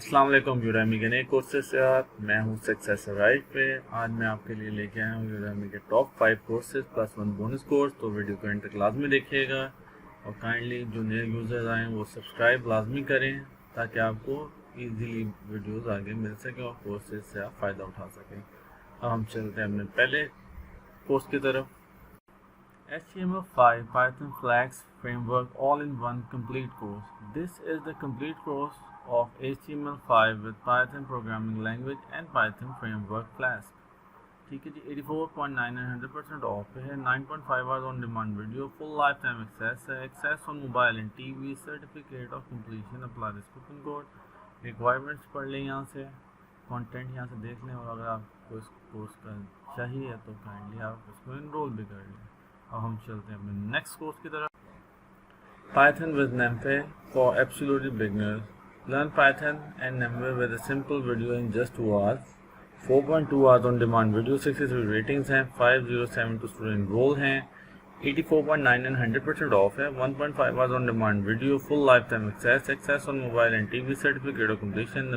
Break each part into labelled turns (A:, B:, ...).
A: अस्सलाम वालेकुम यूडेमी के नए कोर्सेज से मैं हूं सक्सेस राइट पे। आज मैं आपके लिए लेके आया हूं यूडेमी के top 5 courses plus 1 bonus course. तो वीडियो को एंड तक लाजमी देखिएगा और काइंडली जो नए यूज़र्स आए वो सब्सक्राइब लाजमी करें ताकि आपको इजीली वीडियोस आगे मिल सकें और कोर्सेज से आप फ़ायदा उठा सकें। अब हम चलते हैं अपने पहले कोर्स की तरफ। HTML5 Python Flask Framework all-in-one complete course. This is the complete course of HTML5 with Python programming language and Python framework Flask. ठीक है जी, 84.9 and 100% ऑफ है। 9.5 hours on demand video, full lifetime access है, access on mobile and TV, certificate of completion, apply this coupon code, requirements पढ़ लें यहाँ से, content यहाँ से देख लें और अगर आपको इस कोर्स का चाहिए तो काइंडली आप इसको इनरोल भी कर लें। अब हम चलते हैं अपने नेक्स्ट कोर्स की तरफ। Python with NumPy for absolutely beginners. Learn Python and NumPy with a simple video in just 2 hours. 4.2 hours on demand video, 63 ratings हैं, 5072 स्टूडेंट रोल हैं, 84.9 and 100% ऑफ है। 1.5 hours on demand video, full lifetime access, access on mobile and TV, certificate of completion,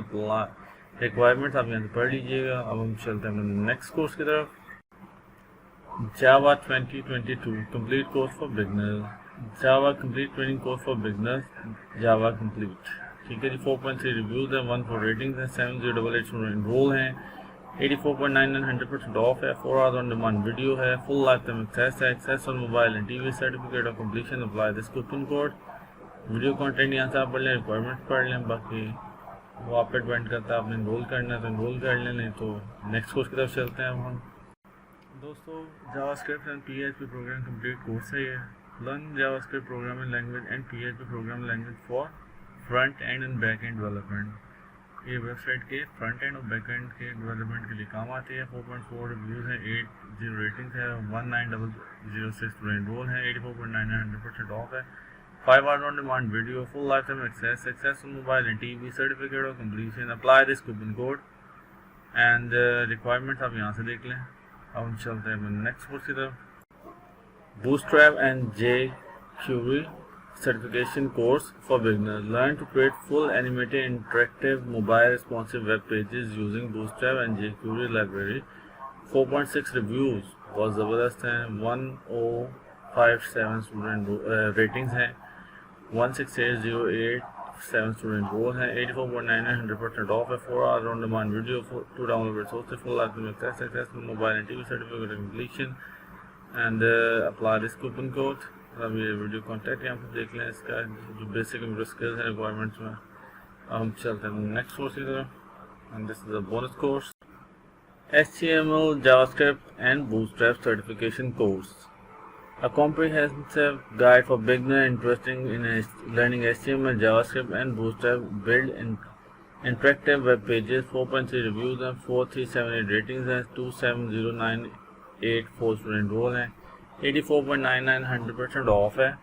A: requirements आप यहाँ से पढ़ लीजिएगा। अब हम चलते हैं अपने नेक्स्ट कोर्स की तरफ। Java 2022 complete course for beginners. Java complete training course for beginners. Java complete. ठीक है जी, 4.3 रिव्यूज हैं, 1 रेटिंग्स हैं, 7088 स्टूडेंट रोल हैं, 84.9 and 100% ऑफ है। 4 hours on demand वीडियो है, फुल लाइफ टाइम एक्सेस है, access on mobile and TV, certificate of completion, apply this coupon code. Video content यहाँ से आप पढ़ लें, रिक्वायरमेंट्स पढ़ लें, बाकी वो आप पे डिपेंड करता है। आपने इनरोल करना है तो इनरोल कर लें, नहीं तो नेक्स्ट कोर्स की तरफ चलते हैं। अब हम दोस्तों JavaScript and PHP program complete course है ये। Learn JavaScript programming language and PHP programming language for front end and back end development. ये वेबसाइट के फ्रंट एंड और बैक एंड के डेवलपमेंट के लिए काम आती है। 4.4 रिव्यूज़ हैं, 80 रेटिंग्स है, 19006 स्टूडेंट रोल है, 84.9 100% ऑफ है। 5 hours on demand video, full lifetime access, access on mobile and TV, certificate of completion, apply this coupon code and requirements आप यहाँ से देख लें। अब हम चलते हैं नेक्स्ट कोर्स की तरफ। Bootstrap and jQuery certification course for beginners. Learn to create full animated interactive mobile responsive web pages using Bootstrap and jQuery library. 4.6 reviews बहुत ज़बरदस्त हैं, 1057 स्टूडेंट रेटिंग्स हैं, 16808 7 स्टूडेंट रोल हैं, 84.9 100% ऑफ है। 4 hours on demand video, 2 download resources, full lifetime access on mobile and TV, certificate of completion and apply this coupon code। अब ये video contact यहाँ पर देख लें, इसका जो बेसिक कंप्यूटर स्किल्स हैं रिक्वायरमेंट्स में। अब हम चलते हैं नेक्स्ट कोर्स की तरफ and this is a bonus course. HTML, JavaScript and Bootstrap certification course. A comprehensive guide for beginners interested in learning HTML, JavaScript, and Bootstrap. Build interactive web pages. 4.3 reviews and 4378 ratings and 27094 student roll हैं, 84.99 100% of है।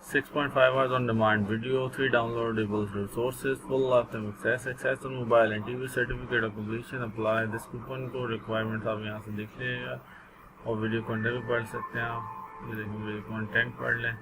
A: 6.5 hours on demand video, 3 downloadable resources, full lifetime access, access on mobile and TV, certificate of completion, apply this coupon code। Requirements आप यहाँ से देख लीजिएगा और video content भी पढ़ सकते हैं आप। ये देखिए वीडियो कंटेंट पढ़ लें।